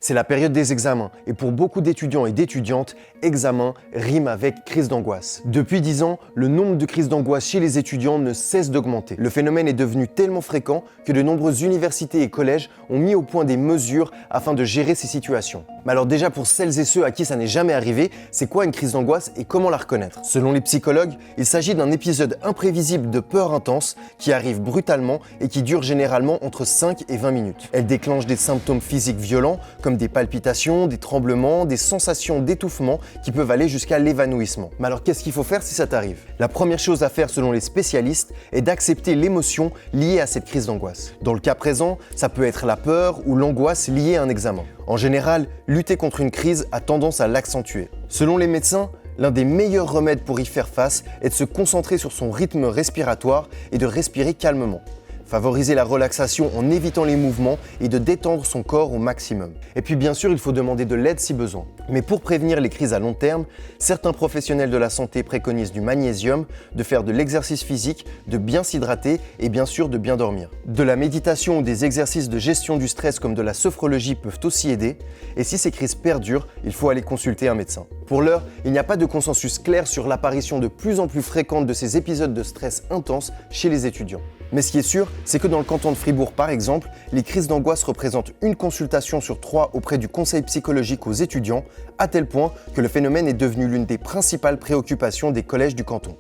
C'est la période des examens et pour beaucoup d'étudiants et d'étudiantes, examen rime avec crise d'angoisse. Depuis 10 ans, le nombre de crises d'angoisse chez les étudiants ne cesse d'augmenter. Le phénomène est devenu tellement fréquent que de nombreuses universités et collèges ont mis au point des mesures afin de gérer ces situations. Mais alors déjà pour celles et ceux à qui ça n'est jamais arrivé, c'est quoi une crise d'angoisse et comment la reconnaître? Selon les psychologues, il s'agit d'un épisode imprévisible de peur intense qui arrive brutalement et qui dure généralement entre 5 et 20 minutes. Elle déclenche des symptômes physiques violents comme des palpitations, des tremblements, des sensations d'étouffement qui peuvent aller jusqu'à l'évanouissement. Mais alors qu'est-ce qu'il faut faire si ça t'arrive? La première chose à faire selon les spécialistes est d'accepter l'émotion liée à cette crise d'angoisse. Dans le cas présent, ça peut être la peur ou l'angoisse liée à un examen. En général, lutter contre une crise a tendance à l'accentuer. Selon les médecins, l'un des meilleurs remèdes pour y faire face est de se concentrer sur son rythme respiratoire et de respirer calmement. Favoriser la relaxation en évitant les mouvements et de détendre son corps au maximum. Et puis bien sûr, il faut demander de l'aide si besoin. Mais pour prévenir les crises à long terme, certains professionnels de la santé préconisent du magnésium, de faire de l'exercice physique, de bien s'hydrater et bien sûr de bien dormir. De la méditation ou des exercices de gestion du stress comme de la sophrologie peuvent aussi aider. Et si ces crises perdurent, il faut aller consulter un médecin. Pour l'heure, il n'y a pas de consensus clair sur l'apparition de plus en plus fréquente de ces épisodes de stress intense chez les étudiants. Mais ce qui est sûr, c'est que dans le canton de Fribourg, par exemple, les crises d'angoisse représentent une consultation sur 3 auprès du conseil psychologique aux étudiants, à tel point que le phénomène est devenu l'une des principales préoccupations des collèges du canton.